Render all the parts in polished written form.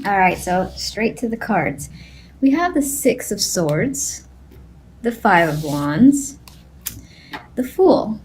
All right, so straight to the cards. We have the Six of Swords, the Five of Wands, the Fool.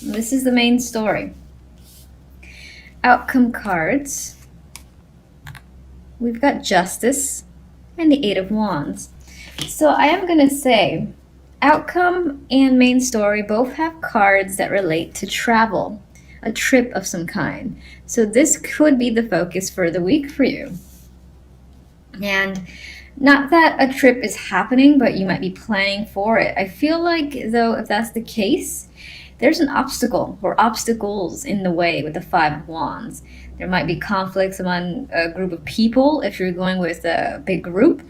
This is the main story. Outcome cards. We've got Justice and the Eight of Wands. So I am going to say outcome and main story both have cards that relate to travel, a trip of some kind. So this could be the focus for the week for you. And not that a trip is happening, but you might be planning for it. I feel like, though, if that's the case, there's an obstacle or obstacles in the way with the Five of Wands. There might be conflicts among a group of people if you're going with a big group.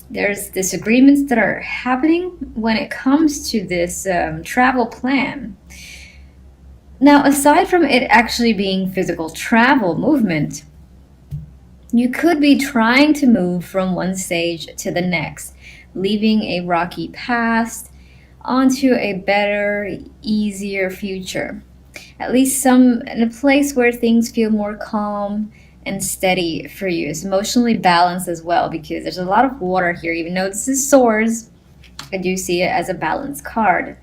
There's disagreements that are happening when it comes to this travel plan. Now, aside from it actually being physical travel movement, you could be trying to move from one stage to the next, leaving a rocky past onto a better, easier future. At least in a place where things feel more calm and steady for you. It's emotionally balanced as well, because there's a lot of water here. Even though this is swords, I do see it as a balanced card.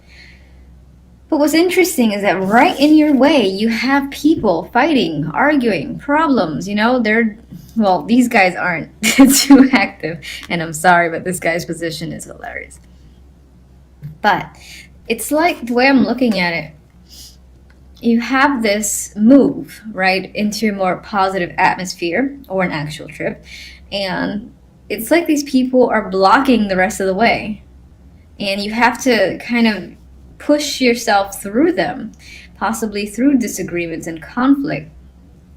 But what's interesting is that right in your way, you have people fighting, arguing, problems. These guys aren't too active, and I'm sorry, but this guy's position is hilarious. But it's like, the way I'm looking at it, you have this move, right, into a more positive atmosphere or an actual trip. And it's like these people are blocking the rest of the way. And you have to kind of push yourself through them, possibly through disagreements and conflict,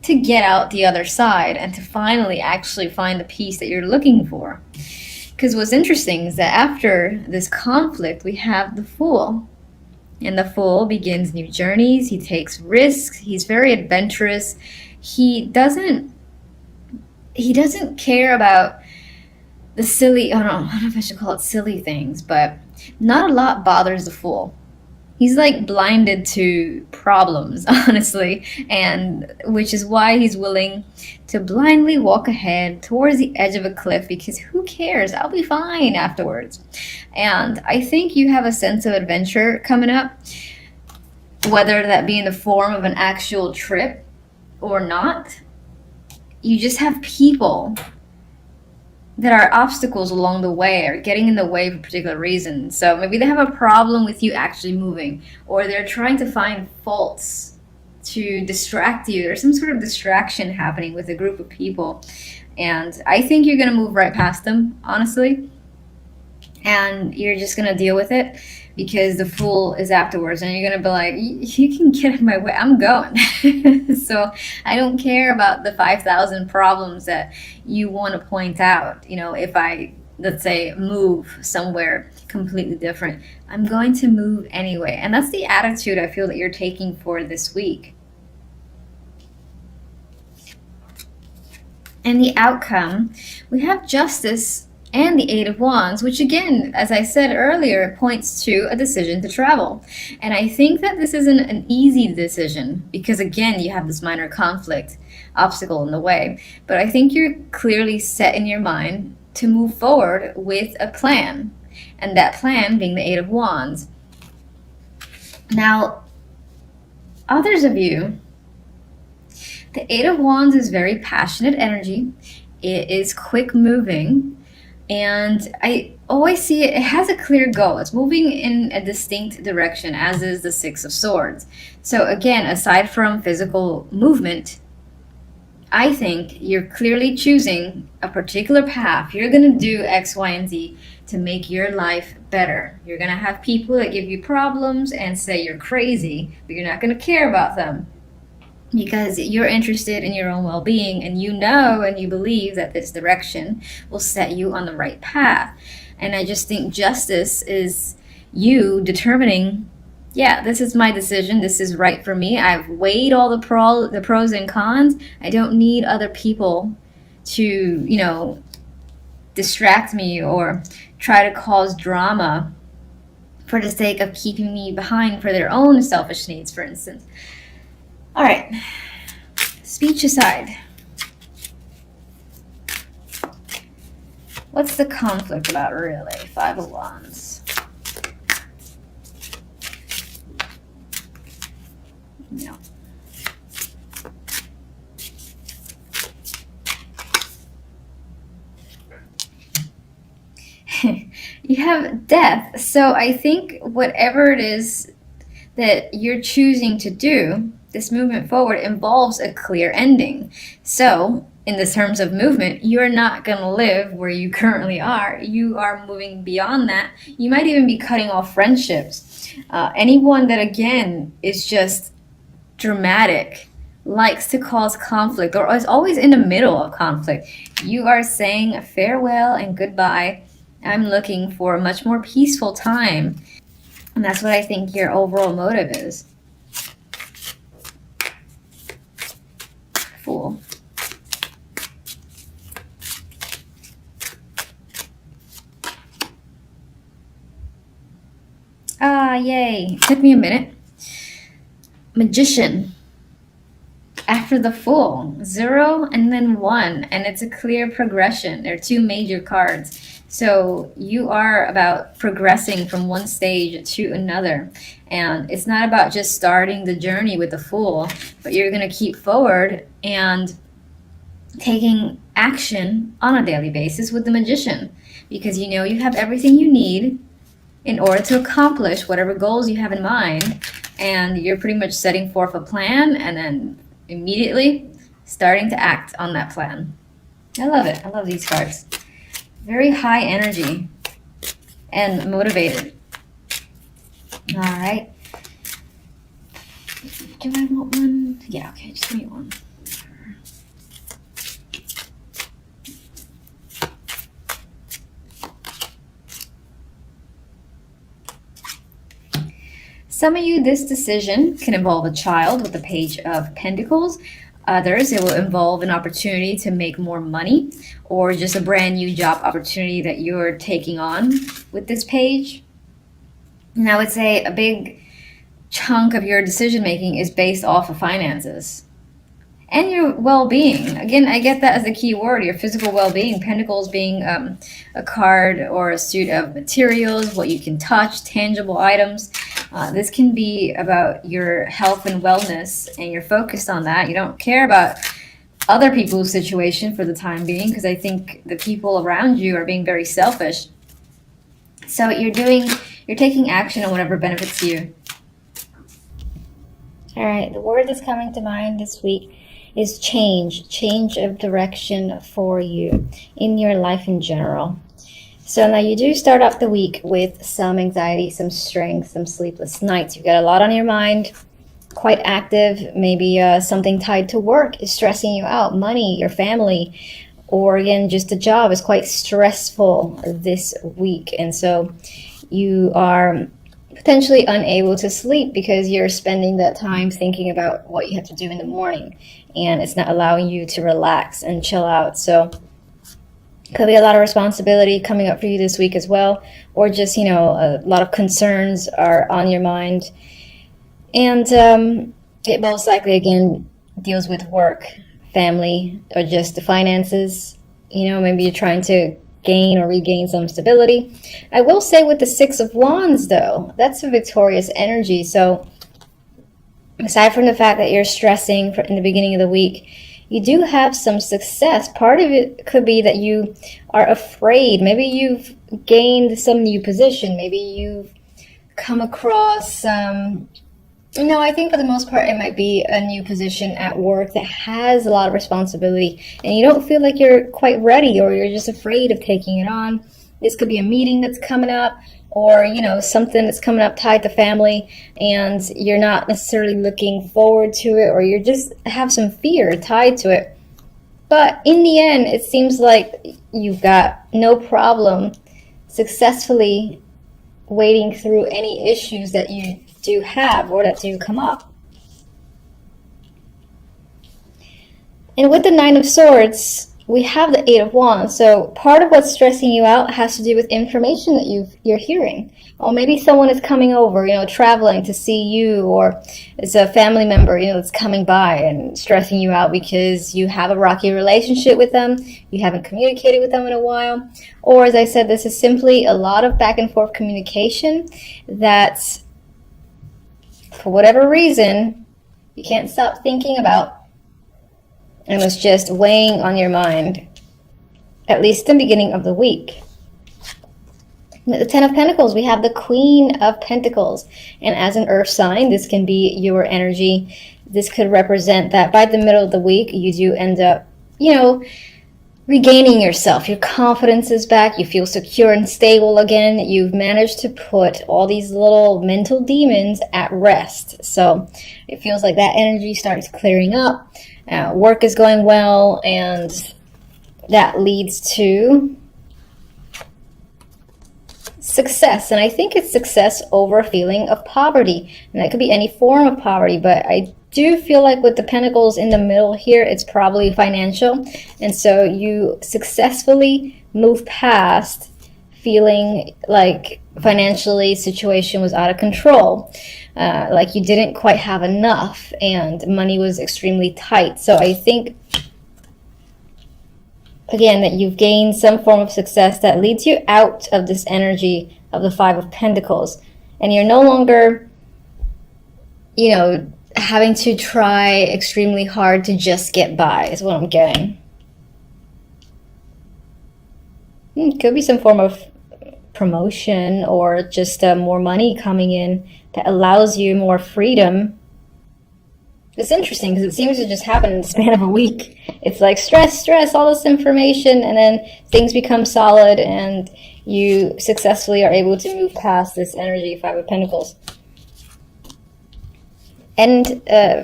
to get out the other side and to finally actually find the peace that you're looking for. Because what's interesting is that after this conflict, we have the Fool. And the Fool begins new journeys. He takes risks. He's very adventurous. He doesn't care about the silly, I don't know if I should call it silly things, but not a lot bothers the Fool. He's like blinded to problems, honestly, and which is why he's willing to blindly walk ahead towards the edge of a cliff, because who cares? I'll be fine afterwards. And I think you have a sense of adventure coming up, whether that be in the form of an actual trip or not. You just have people that are obstacles along the way, or getting in the way for a particular reason. So maybe they have a problem with you actually moving, or they're trying to find faults to distract you. There's some sort of distraction happening with a group of people. And I think you're going to move right past them, honestly. And you're just going to deal with it, because the Fool is afterwards, and you're going to be like, you can get in my way, I'm going. So I don't care about the 5,000 problems that you want to point out. If I, let's say, move somewhere completely different, I'm going to move anyway. And that's the attitude I feel that you're taking for this week. And the outcome, we have Justice and the Eight of Wands, which again, as I said earlier, points to a decision to travel. And I think that this isn't an easy decision, because again, you have this minor conflict, obstacle in the way. But I think you're clearly set in your mind to move forward with a plan, and that plan being the Eight of Wands. Now, others of you, the Eight of Wands is very passionate energy. It is quick moving. And I always see it has a clear goal. It's moving in a distinct direction, as is the Six of Swords. So again, aside from physical movement, I think you're clearly choosing a particular path. You're going to do X, Y, and Z to make your life better. You're going to have people that give you problems and say you're crazy, but you're not going to care about them, because you're interested in your own well-being, and and you believe that this direction will set you on the right path. And I just think Justice is you determining, yeah, this is my decision, this is right for me, I've weighed all the pros and cons, I don't need other people to distract me or try to cause drama for the sake of keeping me behind for their own selfish needs, for instance. All right, speech aside, What's the conflict about, really? Five of Wands. No. You have Death. So I think whatever it is that you're choosing to do, this movement forward involves a clear ending. So in the terms of movement, you're not going to live where you currently are. You are moving beyond that. You might even be cutting off friendships. Anyone that, again, is just dramatic, likes to cause conflict, or is always in the middle of conflict, you are saying farewell and goodbye. I'm looking for a much more peaceful time. And that's what I think your overall motive is. Fool. Ah, yay. Took me a minute. Magician. After the Fool, 0 and then 1, and it's a clear progression. There are two major cards. So you are about progressing from one stage to another. And it's not about just starting the journey with the Fool, but you're going to keep forward and taking action on a daily basis with the Magician, because you know you have everything you need in order to accomplish whatever goals you have in mind. And you're pretty much setting forth a plan and then immediately starting to act on that plan. I love it. I love these cards. Very high energy and motivated. All right. Do I want one? Yeah, okay, just give me one. Some of you, this decision can involve a child with the Page of Pentacles. Others, it will involve an opportunity to make more money, or just a brand new job opportunity that you're taking on with this page. And I would say a big chunk of your decision making is based off of finances and your well-being. Again, I get that as a key word, your physical well-being. Pentacles being a card or a suit of materials, what you can touch, tangible items. This can be about your health and wellness, and you're focused on that. You don't care about other people's situation for the time being, because I think the people around you are being very selfish. So you're taking action on whatever benefits you. All right, the word that's coming to mind this week is change of direction for you in your life in general. So now you do start off the week with some anxiety, some stress, some sleepless nights. You've got a lot on your mind, quite active. Maybe something tied to work is stressing you out, money, your family, or again, just a job is quite stressful this week. And so you are potentially unable to sleep because you're spending that time thinking about what you have to do in the morning, and it's not allowing you to relax and chill out. So could be a lot of responsibility coming up for you this week as well, or just, a lot of concerns are on your mind. And it most likely, again, deals with work, family, or just the finances. Maybe you're trying to gain or regain some stability. I will say with the Six of Wands, though, that's a victorious energy. So aside from the fact that you're stressing in the beginning of the week, you do have some success. Part of it could be that you are afraid. Maybe you've gained some new position. Maybe you've come across, I think for the most part, it might be a new position at work that has a lot of responsibility, and you don't feel like you're quite ready, or you're just afraid of taking it on. This could be a meeting that's coming up, or, something that's coming up tied to family, and you're not necessarily looking forward to it, or you just have some fear tied to it. But in the end, it seems like you've got no problem successfully wading through any issues that you do have or that do come up. And with the Nine of Swords, we have the Eight of Wands. So part of what's stressing you out has to do with information that you're hearing. Or maybe someone is coming over, traveling to see you, or it's a family member, that's coming by and stressing you out because you have a rocky relationship with them, you haven't communicated with them in a while. Or, as I said, this is simply a lot of back and forth communication that, for whatever reason, you can't stop thinking about, and it's just weighing on your mind, at least in the beginning of the week. At the Ten of Pentacles, we have the Queen of Pentacles. And as an earth sign, this can be your energy. This could represent that by the middle of the week, you do end up, regaining yourself. Your confidence is back. You feel secure and stable again. You've managed to put all these little mental demons at rest. So it feels like that energy starts clearing up. Work is going well, and that leads to success. And I think it's success over a feeling of poverty. And that could be any form of poverty, but I do feel like with the Pentacles in the middle here, it's probably financial. And so you successfully move past feeling like financially situation was out of control. Like you didn't quite have enough and money was extremely tight. So I think, again, that you've gained some form of success that leads you out of this energy of the Five of Pentacles. And you're no longer, having to try extremely hard to just get by, is what I'm getting. It could be some form of promotion or just more money coming in that allows you more freedom. It's interesting because it seems to just happen in the span of a week. It's like stress, all this information, and then things become solid and you successfully are able to move past this energy, Five of Pentacles. And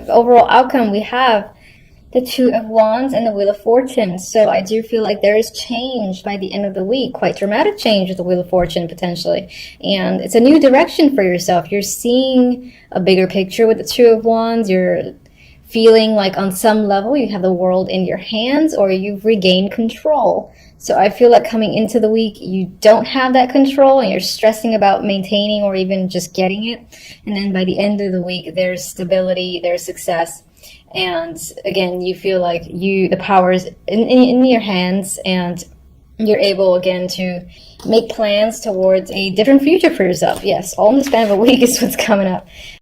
overall outcome, we have the Two of Wands and the Wheel of Fortune. So I do feel like there is change by the end of the week, quite dramatic change with the Wheel of Fortune potentially. And it's a new direction for yourself. You're seeing a bigger picture with the Two of Wands. You're feeling like on some level you have the world in your hands, or you've regained control. So I feel like coming into the week, you don't have that control and you're stressing about maintaining or even just getting it. And then by the end of the week, there's stability, there's success. And again, you feel like the power is in your hands, and you're able again to make plans towards a different future for yourself. Yes, all in the span of a week is what's coming up.